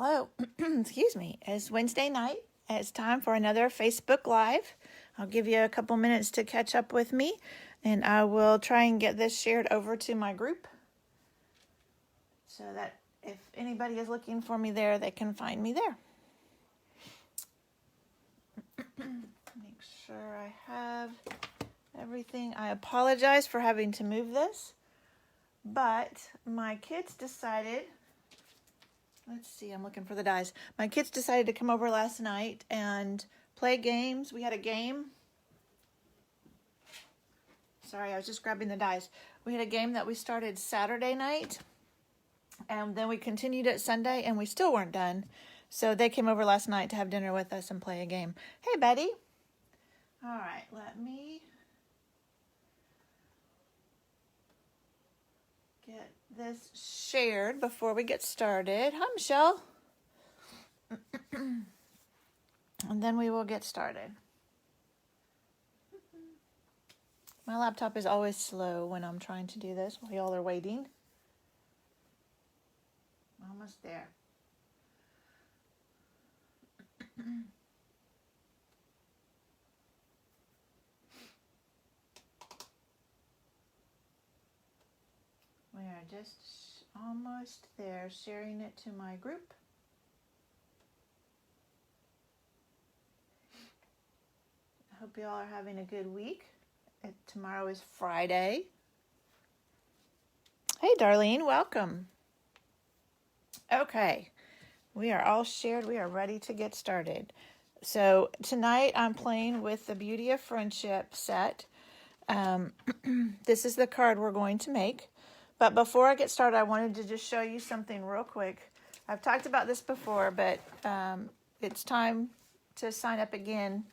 Hello, excuse me. It's Wednesday night. It's time for another Facebook Live. I'll give you a couple minutes to catch up with me, and I will try and get this shared over to my group so that if anybody is looking for me there, they can find me there. Make sure I have everything. I apologize for having to move this, but my kids decided... Let's see, I'm looking for the dies. My kids decided to come over last night and play games. We had a game. Sorry, I was just grabbing the dies. We had a game that we started Saturday night, and then we continued it Sunday, and we still weren't done. So they came over last night to have dinner with us and play a game. Hey, Betty. All right, let me get this shared before we get started. Hi, Michelle. And then we will get started. My laptop is always slow when I'm trying to do this while y'all are waiting. Almost there. We are just almost there, sharing it to my group. I hope you all are having a good week. Tomorrow is Friday. Hey, Darlene, welcome. Okay, we are all shared. We are ready to get started. So tonight I'm playing with the Beauty of Friendship set. This is the card we're going to make. But before I get started, I wanted to just show you something real quick. I've talked about this before, but it's time to sign up again.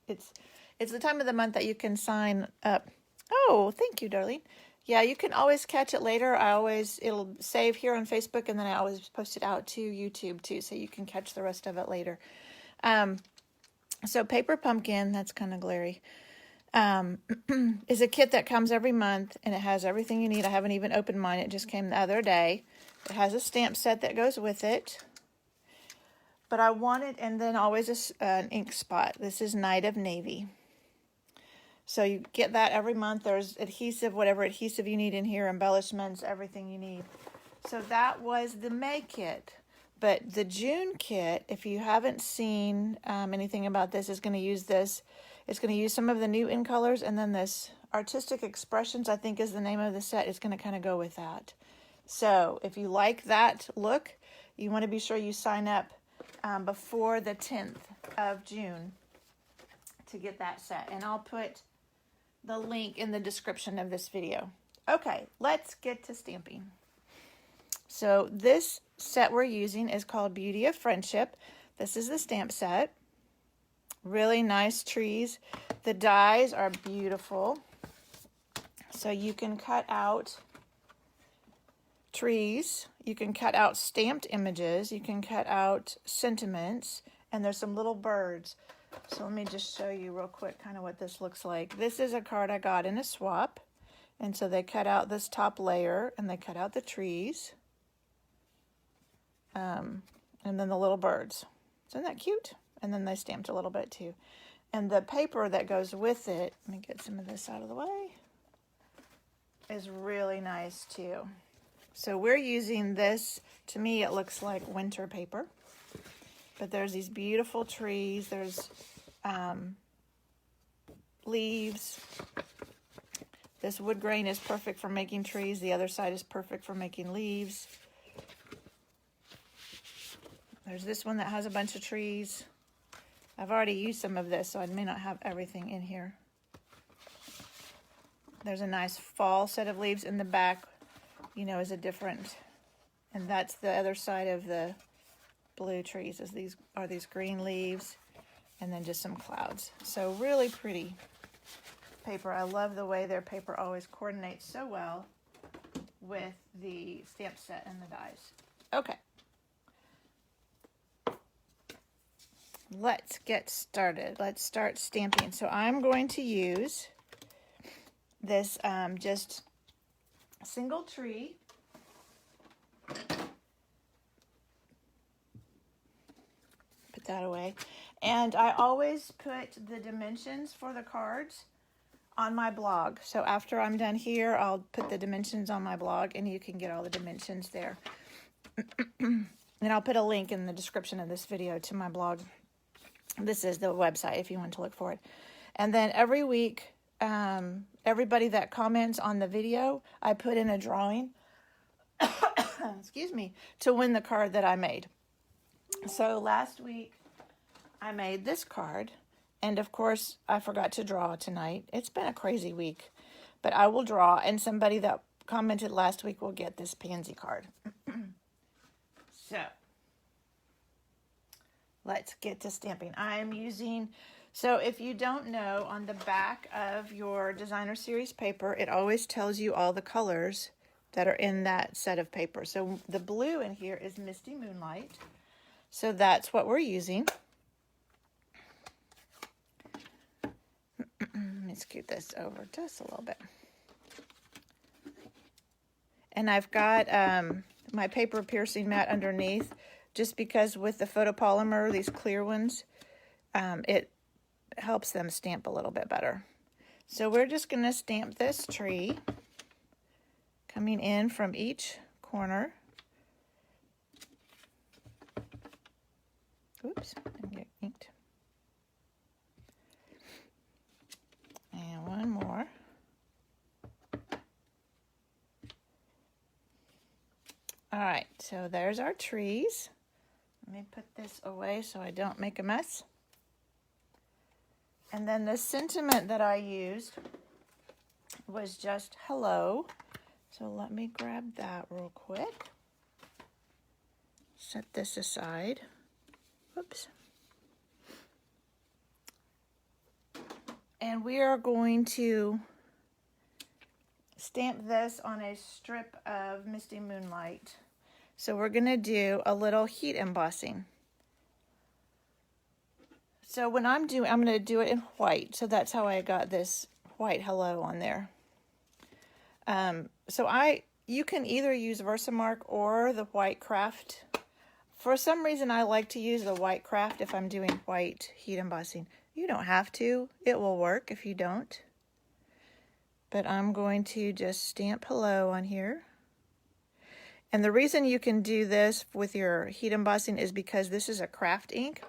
It's the time of the month that you can sign up. Oh, thank you, darling. Yeah, you can always catch it later. It'll save here on Facebook, and then I always post it out to YouTube too, so you can catch the rest of it later. So Paper Pumpkin, that's kind of glary. Is a kit that comes every month, and it has everything you need. I haven't even opened mine. It just came the other day. It has a stamp set that goes with it. But I wanted, and then always an ink spot. This is Night of Navy. So you get that every month. There's adhesive, whatever adhesive you need in here, embellishments, everything you need. So that was the May kit. But the June kit, if you haven't seen anything about this, is going to use this. It's going to use some of the new in colors, and then this Artistic Expressions, I think is the name of the set, is going to kind of go with that. So if you like that look, you want to be sure you sign up before the 10th of June to get that set. And I'll put the link in the description of this video. Okay, let's get to stamping. So this set we're using is called Beauty of Friendship. This is the stamp set. Really nice trees. The dies are beautiful. So you can cut out trees. You can cut out stamped images. You can cut out sentiments. And there's some little birds. So let me just show you real quick kind of what this looks like. This is a card I got in a swap. And so they cut out this top layer and they cut out the trees. And then the little birds. Isn't that cute? And then they stamped a little bit too. And the paper that goes with it, let me get some of this out of the way, is really nice too. So we're using this, to me it looks like winter paper. But there's these beautiful trees. There's leaves. This wood grain is perfect for making trees. The other side is perfect for making leaves. There's this one that has a bunch of trees. I've already used some of this, so I may not have everything in here. There's a nice fall set of leaves in the back, is a different, and that's the other side of the blue trees. These green leaves, and then just some clouds. So really pretty paper. I love the way their paper always coordinates so well with the stamp set and the dies. Okay. Let's get started. Let's start stamping. So I'm going to use this just single tree Put that away. And I always put the dimensions for the cards on my blog. So after I'm done here, I'll put the dimensions on my blog and you can get all the dimensions there. And I'll put a link in the description of this video to my blog. This is the website if you want to look for it. And then every week, everybody that comments on the video, I put in a drawing, excuse me, to win the card that I made. So last week, I made this card. And of course, I forgot to draw tonight. It's been a crazy week. But I will draw, and somebody that commented last week will get this pansy card. So, let's get to stamping. I'm using, so if you don't know, on the back of your designer series paper, it always tells you all the colors that are in that set of paper. So the blue in here is Misty Moonlight. So that's what we're using. Let me scoot this over just a little bit. And I've got my paper piercing mat underneath, just because with the photopolymer, these clear ones, it helps them stamp a little bit better. So we're just going to stamp this tree, coming in from each corner. Oops, didn't get inked. And one more. All right, so there's our trees. Let me put this away so I don't make a mess. And then the sentiment that I used was just hello. So let me grab that real quick. Set this aside. Whoops. And we are going to stamp this on a strip of Misty Moonlight. So we're going to do a little heat embossing. So when I'm going to do it in white. So that's how I got this white hello on there. You can either use Versamark or the white craft. For some reason, I like to use the white craft if I'm doing white heat embossing. You don't have to. It will work if you don't. But I'm going to just stamp hello on here. And the reason you can do this with your heat embossing is because this is a craft ink.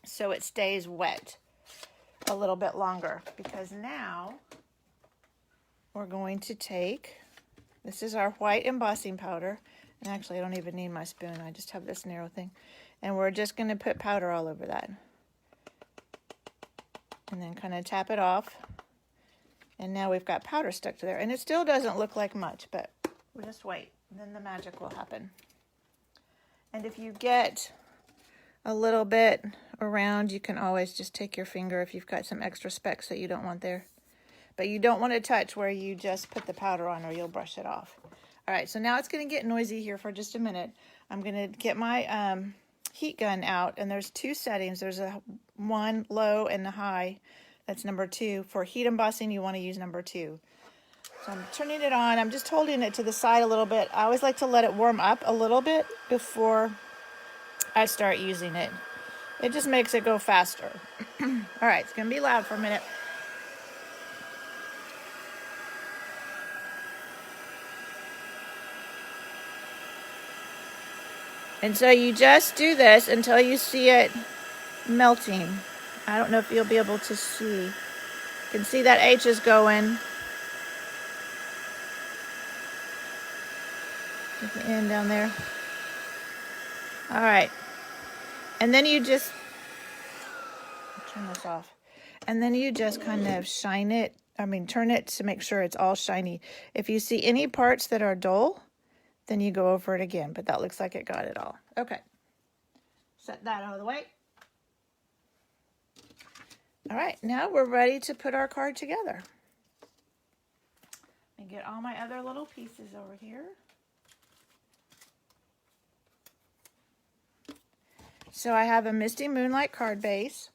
So it stays wet a little bit longer. Because now we're going to take, this is our white embossing powder. And actually I don't even need my spoon. I just have this narrow thing. And we're just going to put powder all over that. And then kind of tap it off. And now we've got powder stuck to there. And it still doesn't look like much, but we'll just wait. And then the magic will happen. And if you get a little bit around, you can always just take your finger if you've got some extra specks that you don't want there. But you don't want to touch where you just put the powder on or you'll brush it off. All right, so now it's going to get noisy here for just a minute. I'm going to get my heat gun out, and there's two settings. There's a one low and a high. That's number 2. For heat embossing, you want to use number 2. So I'm turning it on. I'm just holding it to the side a little bit. I always like to let it warm up a little bit before I start using it. It just makes it go faster. All right, it's going to be loud for a minute. And so you just do this until you see it melting. I don't know if you'll be able to see. You can see that H is going. At the end down there. All right. And then you just turn this off. And then you just kind of shine it. Turn it to make sure it's all shiny. If you see any parts that are dull, then you go over it again. But that looks like it got it all. Okay. Set that out of the way. All right, now we're ready to put our card together. Let me get all my other little pieces over here. So I have a Misty Moonlight card base.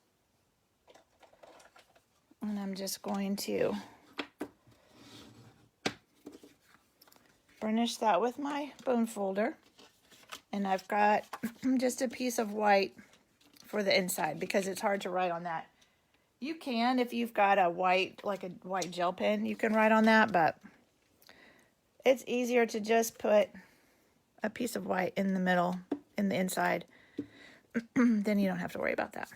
And I'm just going to burnish that with my bone folder. And I've got just a piece of white for the inside because it's hard to write on that. You can, if you've got a white, like a white gel pen, you can write on that, but it's easier to just put a piece of white in the middle, in the inside. Then you don't have to worry about that.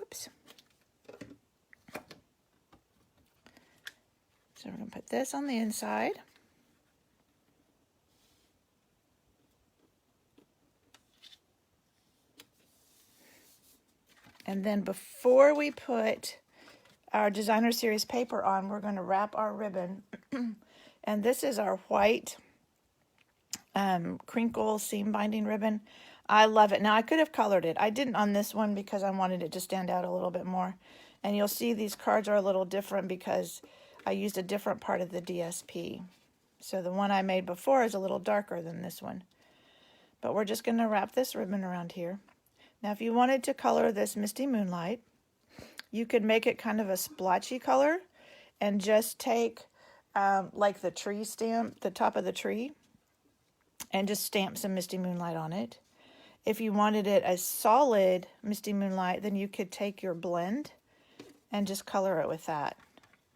Oops. So we're going to put this on the inside. And then before we put our designer series paper on, we're going to wrap our ribbon. And this is our white crinkle seam binding ribbon. I love it. Now I could have colored it. I didn't on this one because I wanted it to stand out a little bit more. And you'll see these cards are a little different because I used a different part of the DSP. So the one I made before is a little darker than this one. But we're just going to wrap this ribbon around here. Now if you wanted to color this Misty Moonlight, you could make it kind of a splotchy color and just take like the tree stamp, the top of the tree, and just stamp some Misty Moonlight on it. If you wanted it a solid Misty Moonlight, then you could take your blend and just color it with that.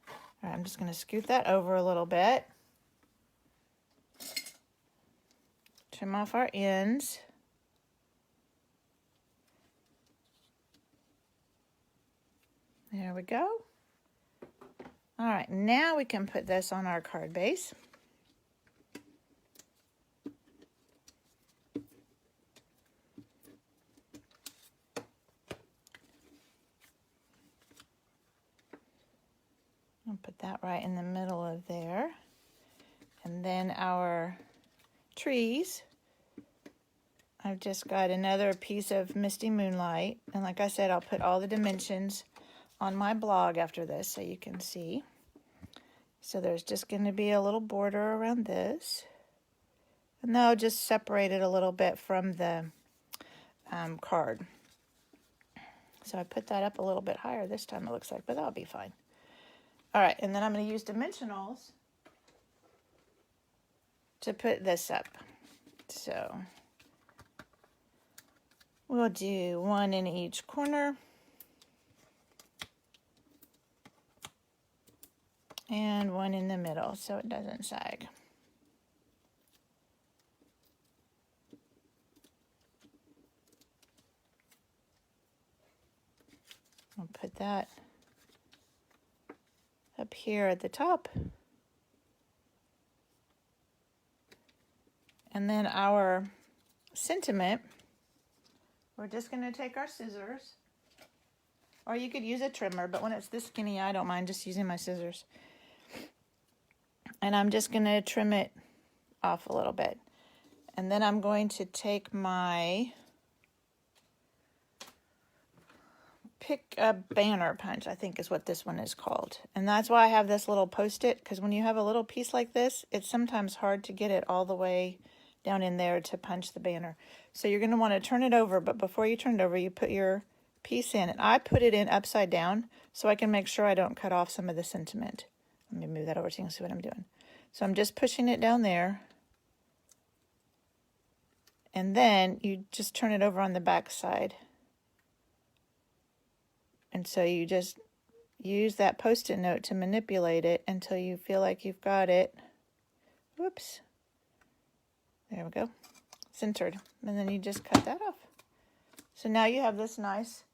All right, I'm just going to scoot that over a little bit. Trim off our ends. There we go. All right, now we can put this on our card base. I'll put that right in the middle of there. And then our trees. I've just got another piece of Misty Moonlight. And like I said, I'll put all the dimensions on my blog after this so you can see. So there's just going to be a little border around this. And then I'll just separate it a little bit from the card. So I put that up a little bit higher this time, it looks like, but that'll be fine. All right, and then I'm going to use dimensionals to put this up. So we'll do one in each corner. And one in the middle so it doesn't sag. I'll put that up here at the top. And then our sentiment, we're just going to take our scissors, or you could use a trimmer, but when it's this skinny, I don't mind just using my scissors. And I'm just going to trim it off a little bit. And then I'm going to take my pick a banner punch, I think is what this one is called. And that's why I have this little post-it, because when you have a little piece like this, it's sometimes hard to get it all the way down in there to punch the banner. So you're going to want to turn it over, but before you turn it over, you put your piece in. And I put it in upside down so I can make sure I don't cut off some of the sentiment. Let me move that over so you can see what I'm doing. So I'm just pushing it down there. And then you just turn it over on the back side. And so you just use that post-it note to manipulate it until you feel like you've got it. Whoops. There we go. Centered. And then you just cut that off. So now you have this nice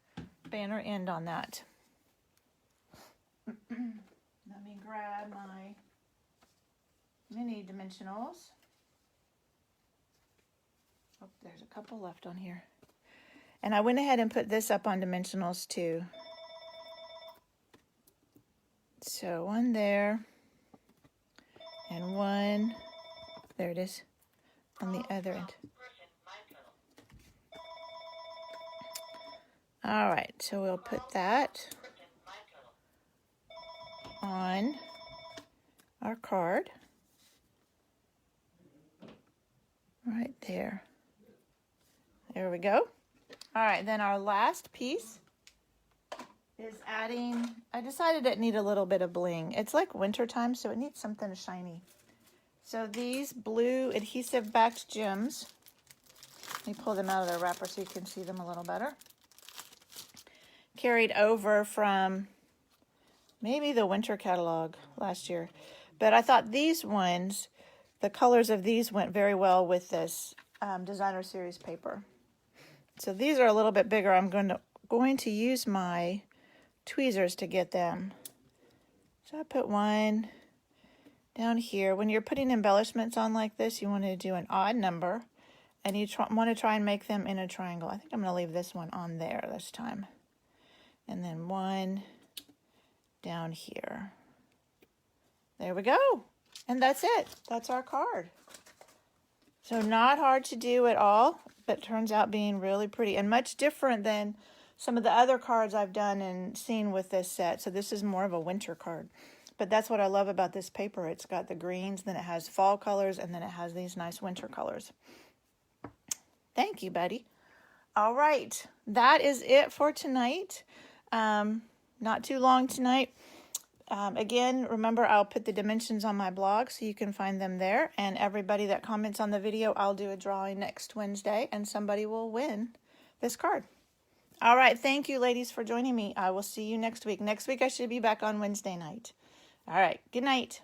banner end on that. Let me grab my mini dimensionals. Oh, there's a couple left on here. And I went ahead and put this up on dimensionals too. So one there, and one, there it is, on the other end. All right, so we'll put that on our card. Right there. There we go. All right, then our last piece is adding, I decided it needed a little bit of bling. It's like winter time, so it needs something shiny. So these blue adhesive backed gems, let me pull them out of their wrapper so you can see them a little better. carried over from maybe the winter catalog last year. But I thought these ones, the colors of these went very well with this designer series paper. So these are a little bit bigger. I'm going to use my tweezers to get them. So I put one down here. When you're putting embellishments on like this, you want to do an odd number, and you want to try and make them in a triangle. I think I'm going to leave this one on there this time. And then one down here. There we go. And that's it. That's our card. So not hard to do at all, but turns out being really pretty and much different than some of the other cards I've done and seen with this set. So this is more of a winter card. But that's what I love about this paper. It's got the greens, then it has fall colors, and then it has these nice winter colors. Thank you, buddy. All right. That is it for tonight. Not too long tonight. Again, remember, I'll put the dimensions on my blog so you can find them there. And everybody that comments on the video, I'll do a drawing next Wednesday and somebody will win this card. All right. Thank you, ladies, for joining me. I will see you next week. Next week, I should be back on Wednesday night. All right. Good night.